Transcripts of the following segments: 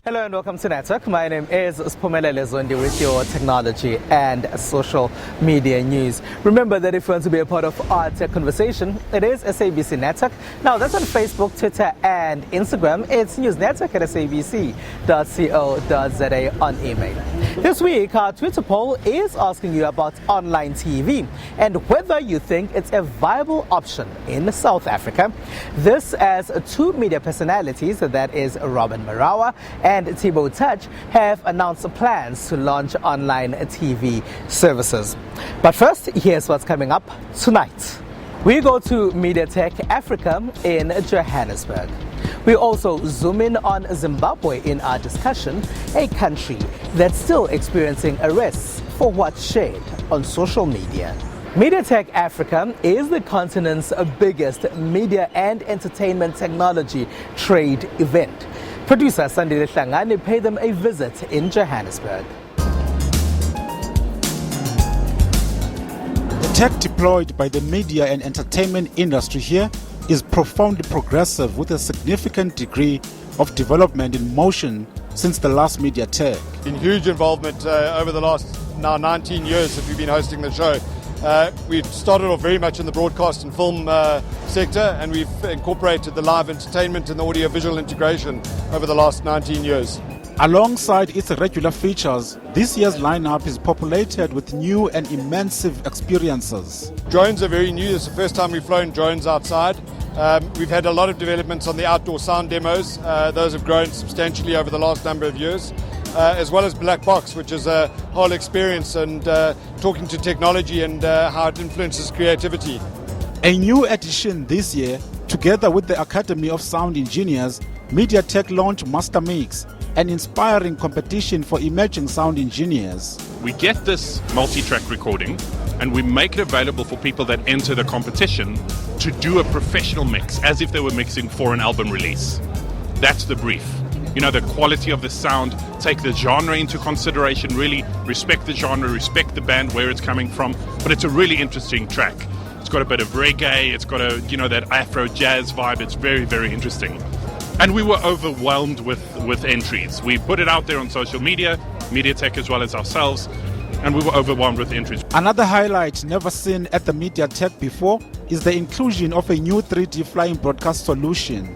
Hello and welcome to Network. My name is Pella with your technology and social media news. Remember that if you want to be a part of our tech conversation, it is SABC Network. Now that's on Facebook, Twitter and Instagram. It's newsnetwork at sabc.co.za on email. This week, our Twitter poll is asking you about online TV and whether you think it's a viable option in South Africa. This as two media personalities, that is Robin Marawa and Thibaut Touch, have announced plans to launch online TV services. But first, here's what's coming up tonight. We go to MediaTek Africa in Johannesburg. We also zoom in on Zimbabwe in our discussion, a country that's still experiencing arrests for what's shared on social media. MediaTek Africa is the continent's biggest media and entertainment technology trade event. Producer Sandile Hlangani paid them a visit in Johannesburg. The tech deployed by the media and entertainment industry here is profoundly progressive, with a significant degree of development in motion since the last MediaTek. In huge involvement over the last now 19 years that we've been hosting the show. We've started off very much in the broadcast and film sector, and we've incorporated the live entertainment and the audio-visual integration over the last 19 years. Alongside its regular features, this year's lineup is populated with new and immersive experiences. Drones are very new. It's the first time we've flown drones outside. We've had a lot of developments on the outdoor sound demos. Those have grown substantially over the last number of years. As well as Black Box, which is a whole experience and talking to technology and how it influences creativity. A new addition this year, together with the Academy of Sound Engineers, MediaTek launched Master Mix, an inspiring competition for emerging sound engineers. We get this multi-track recording and we make it available for people that enter the competition to do a professional mix as if they were mixing for an album release. That's the brief. You know, the quality of the sound, take the genre into consideration, really respect the genre, respect the band, where it's coming from. But it's a really interesting track. It's got a bit of reggae, it's got that Afro jazz vibe. It's very, very interesting. And we were overwhelmed with entries. We put it out there on social media, MediaTek as well as ourselves, and we were overwhelmed with entries. Another highlight never seen at the MediaTek before is the inclusion of a new 3D flying broadcast solution.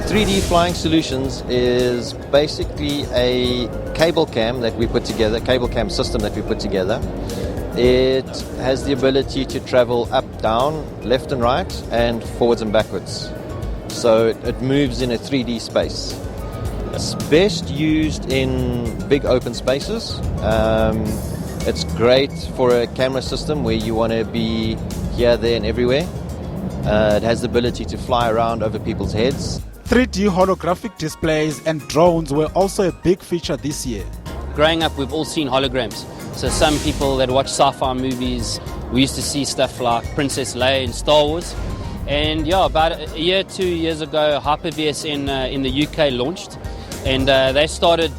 3D Flying Solutions is basically a cable cam that we put together, cable cam system that we put together. It has the ability to travel up, down, left and right, and forwards and backwards. So it moves in a 3D space. It's best used in big open spaces. It's great for a camera system where you want to be here, there and everywhere. It has the ability to fly around over people's heads. 3D holographic displays and drones were also a big feature this year. Growing up, we've all seen holograms. So some people that watch sci-fi movies, we used to see stuff like Princess Leia in Star Wars. And yeah, about a year, 2 years ago, Hyper-VS in the UK launched. And they started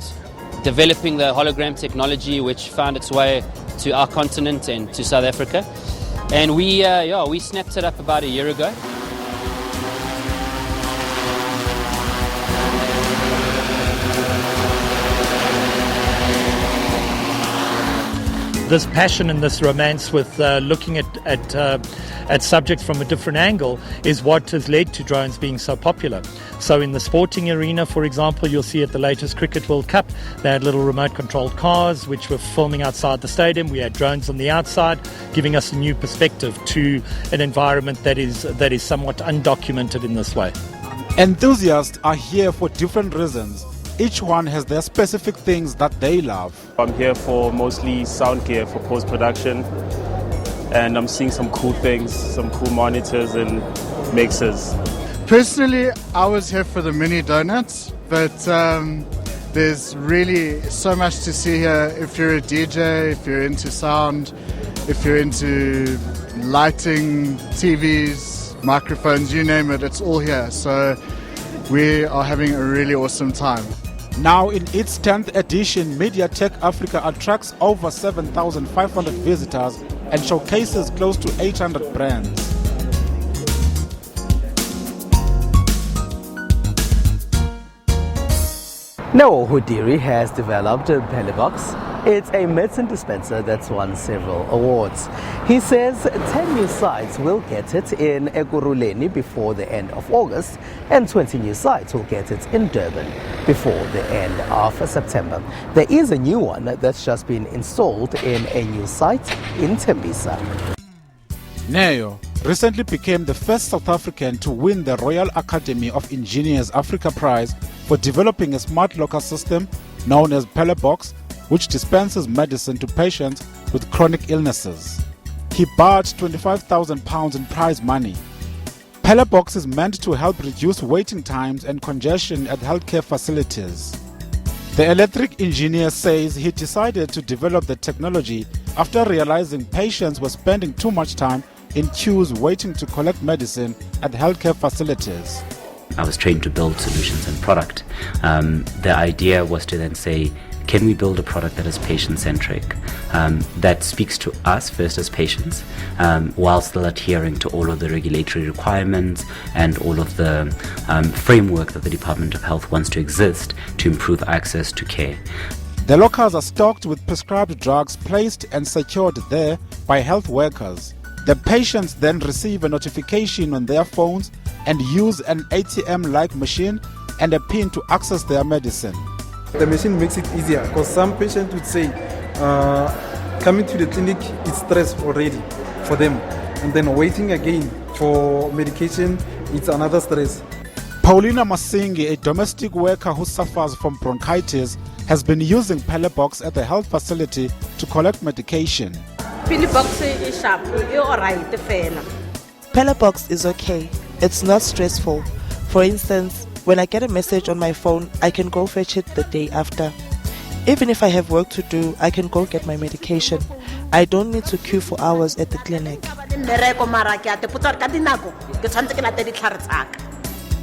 developing the hologram technology, which found its way to our continent and to South Africa. And we snapped it up about a year ago. This passion and this romance with looking at subjects from a different angle is what has led to drones being so popular. So in the sporting arena, for example, you'll see at the latest Cricket World Cup, they had little remote-controlled cars which were filming outside the stadium. We had drones on the outside, giving us a new perspective to an environment that is somewhat undocumented in this way. Enthusiasts are here for different reasons. Each one has their specific things that they love. I'm here for mostly sound gear for post-production, and I'm seeing some cool things, some cool monitors and mixers. Personally, I was here for the mini donuts, but there's really so much to see here. If you're a DJ, if you're into sound, if you're into lighting, TVs, microphones, you name it, it's all here. So we are having a really awesome time. Now in its 10th edition, MediaTek Africa attracts over 7,500 visitors and showcases close to 800 brands. Noah Hudiri has developed a Pella box. It's a medicine dispenser that's won several awards. He says 10 new sites will get it in Ekurhuleni before the end of August, and 20 new sites will get it in Durban before the end of September. There is a new one that's just been installed in a new site in Tembisa. Neo recently became the first South African to win the Royal Academy of Engineers Africa Prize for developing a smart locker system known as Pella Box, which dispenses medicine to patients with chronic illnesses. He barred £25,000 in prize money. Pella Box is meant to help reduce waiting times and congestion at healthcare facilities. The electric engineer says he decided to develop the technology after realizing patients were spending too much time in queues waiting to collect medicine at healthcare facilities. I was trained to build solutions and product. The idea was to then say, can we build a product that is patient-centric, that speaks to us first as patients, while still adhering to all of the regulatory requirements and all of the framework that the Department of Health wants to exist to improve access to care. The lockers are stocked with prescribed drugs placed and secured there by health workers. The patients then receive a notification on their phones and use an ATM-like machine and a PIN to access their medicine. The machine makes it easier because some patients would say coming to the clinic is stress already for them, and then waiting again for medication, it's another stress. Paulina Masingi, a domestic worker who suffers from bronchitis, has been using Pella Box at the health facility to collect medication. Pella Box is okay. It's not stressful. For instance, when I get a message on my phone, I can go fetch it the day after. Even if I have work to do, I can go get my medication. I don't need to queue for hours at the clinic.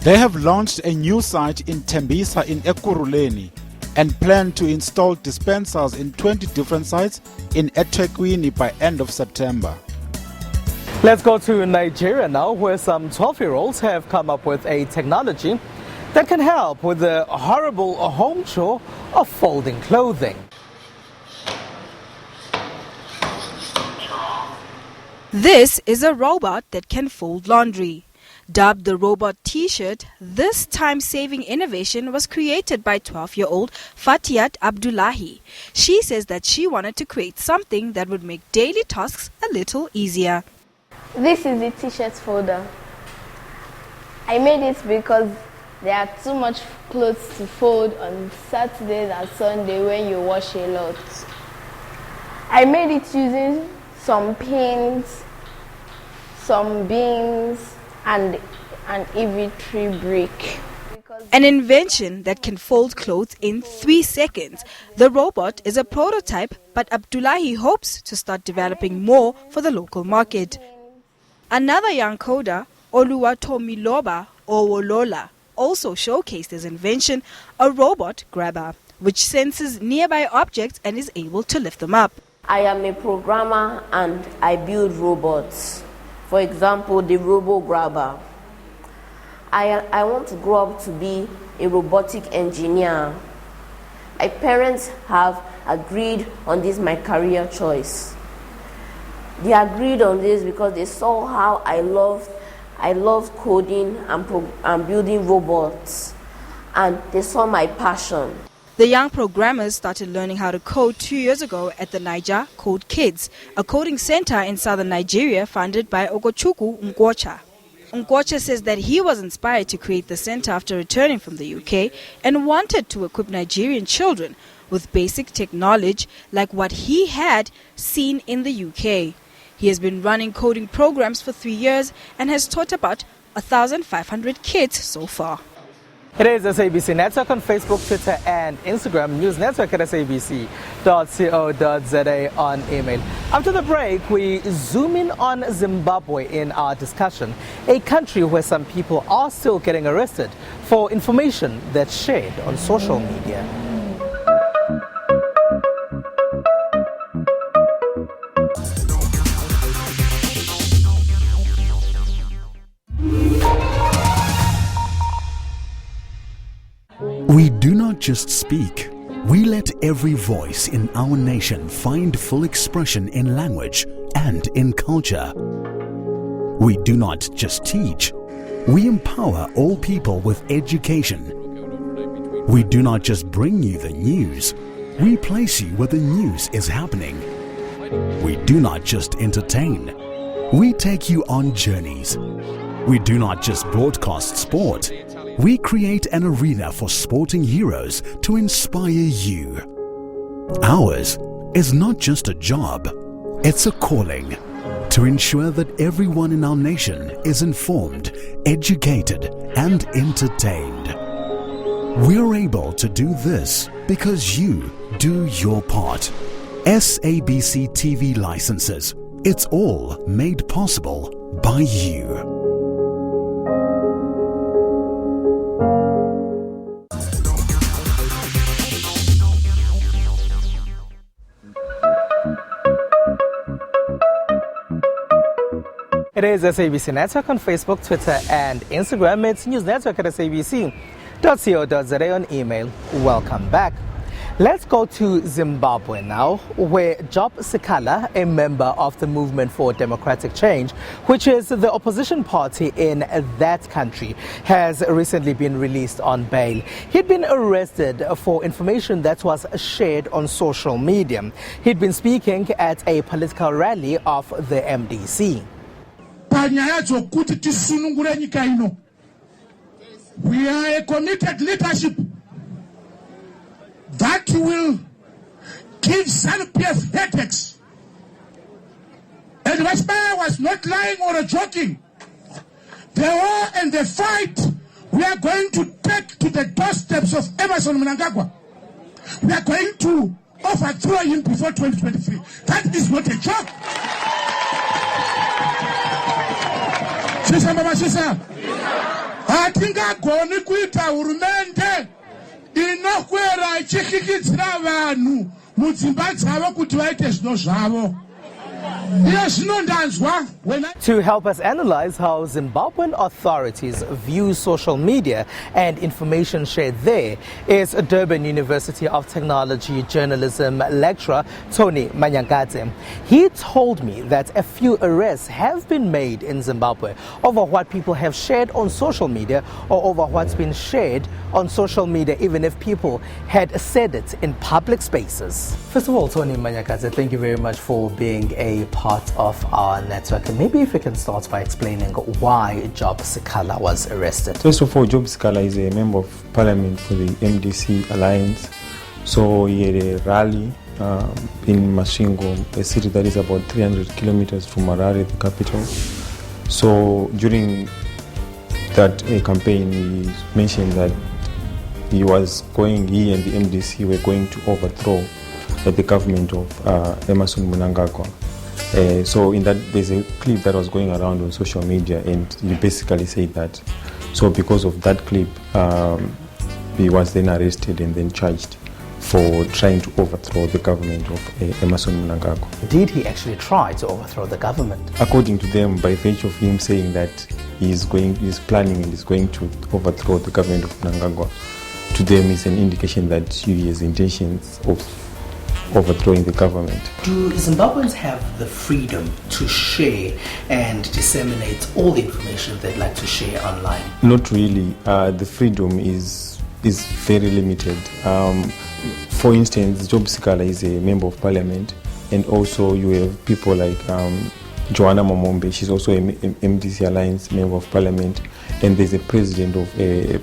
They have launched a new site in Tembisa in Ekurhuleni and plan to install dispensers in 20 different sites in eThekwini by end of September. Let's go to Nigeria now, where some 12-year-olds have come up with a technology that can help with the horrible home chore of folding clothing. This is a robot that can fold laundry. Dubbed the robot T-shirt, this time-saving innovation was created by 12-year-old Fatiyat Abdullahi. She says that she wanted to create something that would make daily tasks a little easier. This is the T-shirt folder. I made it because there are too much clothes to fold on Saturdays and Sunday when you wash a lot. I made it using some pins, some beans, and an EV3 brick. An invention that can fold clothes in 3 seconds. The robot is a prototype, but Abdullahi hopes to start developing more for the local market. Another young coder, Oluwatomiloba Owolola, also showcased his invention, a robot grabber, which senses nearby objects and is able to lift them up. I am a programmer and I build robots. For example, the Robo Grabber. I want to grow up to be a robotic engineer. My parents have agreed on this my career choice. They agreed on this because they saw how I loved coding and building robots, and they saw my passion. The young programmers started learning how to code 2 years ago at the Niger Code Kids, a coding center in southern Nigeria funded by Ogochukwu Nkwocha. Nkwocha says that he was inspired to create the center after returning from the UK and wanted to equip Nigerian children with basic tech knowledge like what he had seen in the UK. He has been running coding programs for 3 years and has taught about 1,500 kids so far. It is SABC Network on Facebook, Twitter and Instagram. News Network at sabc.co.za on email. After the break, we zoom in on Zimbabwe in our discussion, a country where some people are still getting arrested for information that's shared on social media. We do not just speak. We let every voice in our nation find full expression in language and in culture. We do not just teach. We empower all people with education. We do not just bring you the news. We place you where the news is happening. We do not just entertain. We take you on journeys. We do not just broadcast sport. We create an arena for sporting heroes to inspire you. Ours is not just a job, it's a calling to ensure that everyone in our nation is informed, educated, and entertained. We're able to do this because you do your part. SABC TV licenses. It's all made possible by you. It is SABC Network on Facebook, Twitter, and Instagram. It's News Network at sabc.co.za on email. Welcome back. Let's go to Zimbabwe now, where Job Sikala, a member of the Movement for Democratic Change, which is the opposition party in that country, has recently been released on bail. He'd been arrested for information that was shared on social media. He'd been speaking at a political rally of the MDC. We are a committed leadership that will give ZANU-PF headaches. And Vaspa was not lying or joking. The war and the fight we are going to take to the doorsteps of Emmerson Mnangagwa. We are going to overthrow him before 2023. That is not a joke. Atinga goni kuita urumende inokwera ichikikidzira vanhu mudzimba dzavo kuti vaite zvino zvavo. To help us analyze how Zimbabwean authorities view social media and information shared there is Durban University of Technology journalism lecturer Tony Manyangadze. He told me that a few arrests have been made in Zimbabwe over what people have shared on social media or over what's been shared on social media, even if people had said it in public spaces. First of all, Tony Manyangadze, thank you very much for being a part of our network. And maybe if you can start by explaining why Job Sikala was arrested. First of all, Job Sikala is a member of parliament for the MDC Alliance. So he had a rally in Masvingo, a city that is about 300 kilometers from Harare, the capital. So during that campaign, he mentioned that he and the MDC were going to overthrow the government of Emmerson Mnangagwa. So in that, there's a clip that was going around on social media, and he basically said that. So because of that clip, he was then arrested and then charged for trying to overthrow the government of Emmerson Mnangagwa. Did he actually try to overthrow the government? According to them, by virtue of him saying that he's planning and is going to overthrow the government of Mnangagwa, to them is an indication that he has intentions of overthrowing the government. Do Zimbabweans have the freedom to share and disseminate all the information they'd like to share online? Not really. The freedom is very limited. For instance, Job Sikala is a member of parliament, and also you have people like Joanna Momombe. She's also a MDC Alliance member of parliament, and there's a president of a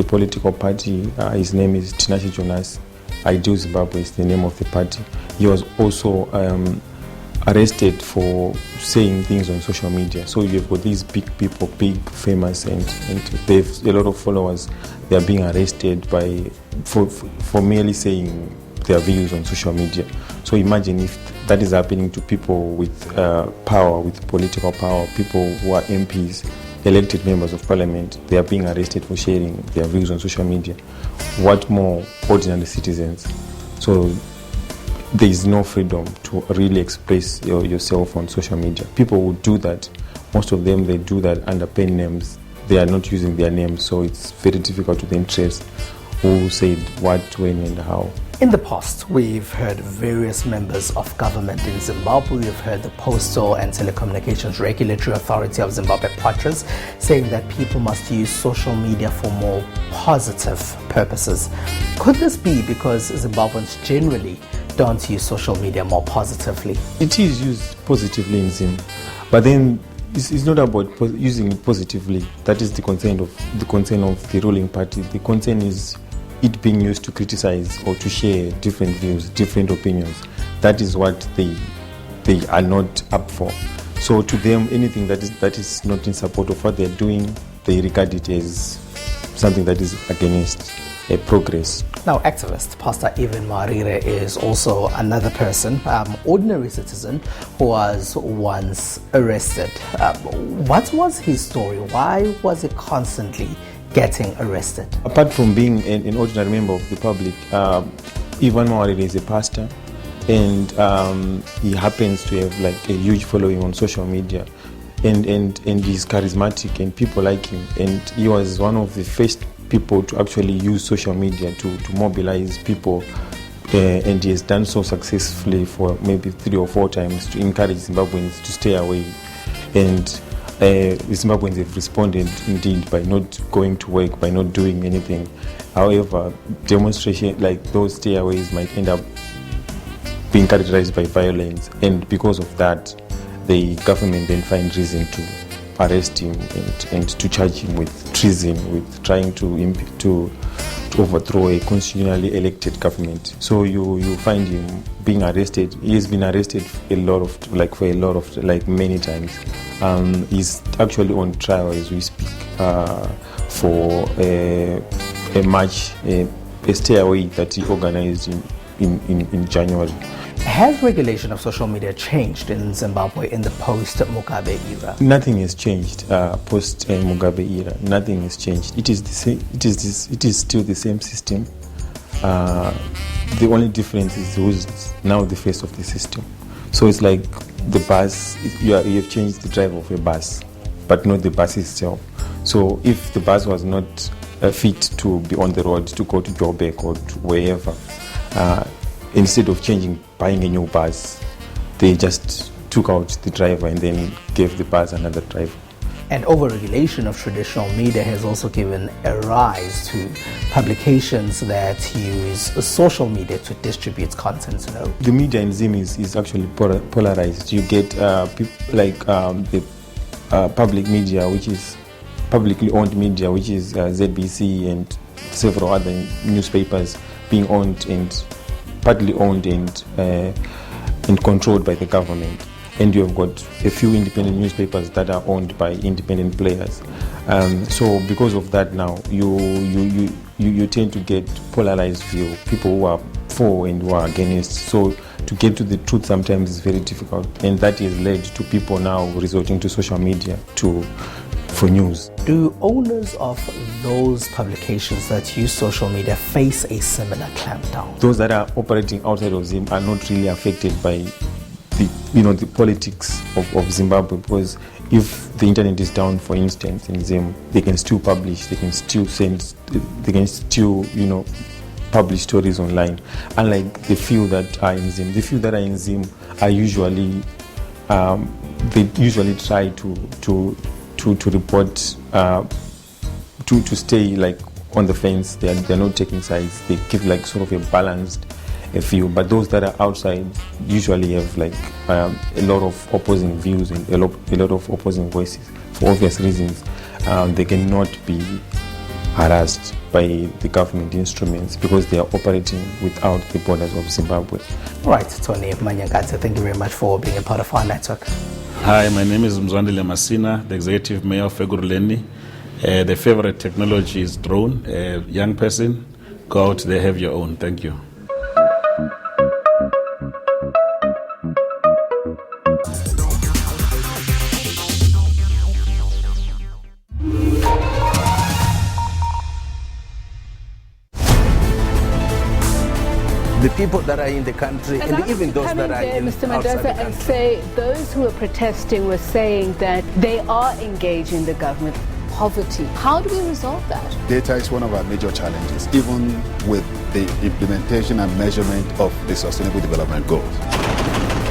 political party. His name is Tinashe Jonas. Ideal Zimbabwe is the name of the party. He was also arrested for saying things on social media. So you've got these big people, big, famous, and they've a lot of followers. They are being arrested for merely saying their views on social media. So imagine if that is happening to people with power, with political power, people who are MPs, elected members of parliament. They are being arrested for sharing their views on social media. What more ordinary citizens? So there is no freedom to really express yourself on social media. People who do that, most of them, they do that under pen names. They are not using their names, so it's very difficult to then trace who said what, when, and how. In the past, we've heard various members of government in Zimbabwe. We've heard the Postal and Telecommunications Regulatory Authority of Zimbabwe, PATRAZ, saying that people must use social media for more positive purposes. Could this be because Zimbabweans generally don't use social media more positively? It is used positively in Zim, but then it's not about using it positively. That is the concern of the ruling party. The concern is it being used to criticize or to share different views, different opinions. That is what they are not up for. So to them, anything that is not in support of what they're doing, they regard it as something that is against progress. Now, activist Pastor Evan Marire is also another person, ordinary citizen, who was once arrested. What was his story? Why was he constantly getting arrested? Apart from being an ordinary member of the public, Ivan Marire is a pastor, and he happens to have like a huge following on social media, and he's charismatic, and people like him, and he was one of the first people to actually use social media to mobilize people, and he has done so successfully for maybe 3 or 4 times to encourage Zimbabweans to stay away. And the Zimbabweans have responded indeed by not going to work, by not doing anything. However, demonstration like those stayaways might end up being characterized by violence, and because of that, the government then find reason to arrest him and to charge him with treason, with trying to overthrow a constitutionally elected government. So you find him being arrested. He has been arrested for a lot of many times. He's actually on trial as we speak for a march, a stayaway that he organized in January. Has regulation of social media changed in Zimbabwe in the post-Mugabe era? Nothing has changed post-Mugabe era. Nothing has changed. It is the same. It is still the same system. The only difference is who's now the face of the system. So it's like the bus. You have changed the driver of a bus, but not the bus itself. So if the bus was not fit to be on the road to go to Joburg or to wherever, instead of buying a new bus, they just took out the driver and then gave the bus another driver. And overregulation of traditional media has also given a rise to publications that use social media to distribute content. The media in Zim is actually polarized. You get people like the public media, which is publicly owned media, which is SABC and several other newspapers being owned and partly owned and controlled by the government, and you have got a few independent newspapers that are owned by independent players. So because of that, now you tend to get polarized view, people who are for and who are against. So to get to the truth sometimes is very difficult, and that has led to people now resorting to social media for news. Do owners of those publications that use social media face a similar clampdown? Those that are operating outside of Zim are not really affected by the politics of Zimbabwe, because if the internet is down, for instance, in Zim, they can still publish, they can still publish stories online. Unlike the few that are in Zim, are usually they usually try to report, to stay like on the fence. They're not taking sides. They give like sort of a balanced view. But those that are outside usually have like a lot of opposing views and a lot of opposing voices for obvious reasons. They cannot be harassed by the government instruments because they are operating without the borders of Zimbabwe. All right, Tony Manyangatse, thank you very much for being a part of our network. Hi, my name is Mzwandile Masina, the Executive Mayor of Feguruleni. The favorite technology is drone. Young person, go out there, have your own. Thank you. The people that are in the country and even those that are in Mr. outside Mendoza, the and country. say those who are protesting were saying that they are engaging the government poverty. How do we resolve that? Data is one of our major challenges, even with the implementation and measurement of the Sustainable Development Goals.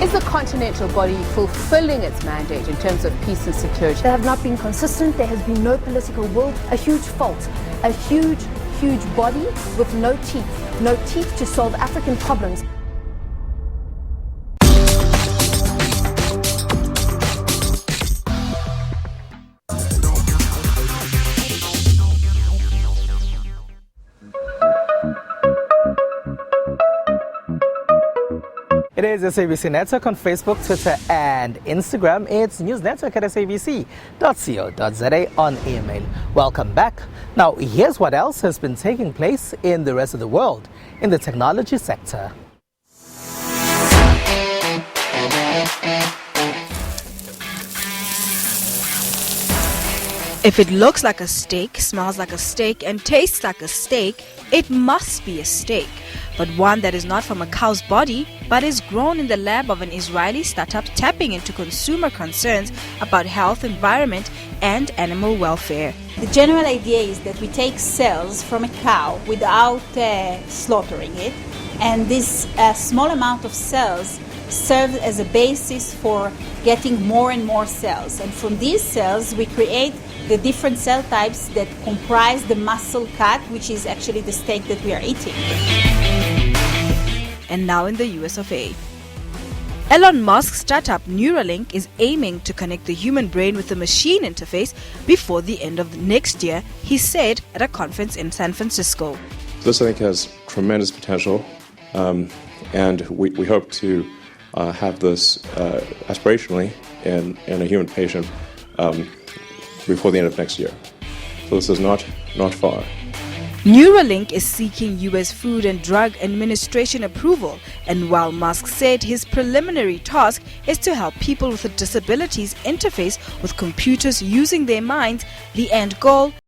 Is the continental body fulfilling its mandate in terms of peace and security? They have not been consistent. There has been no political will. A huge fault. A huge body with no teeth. No teeth to solve African problems. It is SABC Network on Facebook, Twitter and Instagram. It's News Network at sabc.co.za on email. Welcome back. Now, here's what else has been taking place in the rest of the world in the technology sector. If it looks like a steak, smells like a steak, and tastes like a steak, it must be a steak. But one that is not from a cow's body, but is grown in the lab of an Israeli startup tapping into consumer concerns about health, environment, and animal welfare. The general idea is that we take cells from a cow without slaughtering it, and this small amount of cells serves as a basis for getting more and more cells. And from these cells, we create the different cell types that comprise the muscle cut, which is actually the steak that we are eating. And now in the US of A. Elon Musk's startup Neuralink is aiming to connect the human brain with the machine interface before the end of next year, he said at a conference in San Francisco. This, I think, has tremendous potential, and we hope to have this aspirationally in a human patient before the end of next year. So this is not far. Neuralink is seeking U.S. Food and Drug Administration approval, and while Musk said his preliminary task is to help people with disabilities interface with computers using their minds, the end goal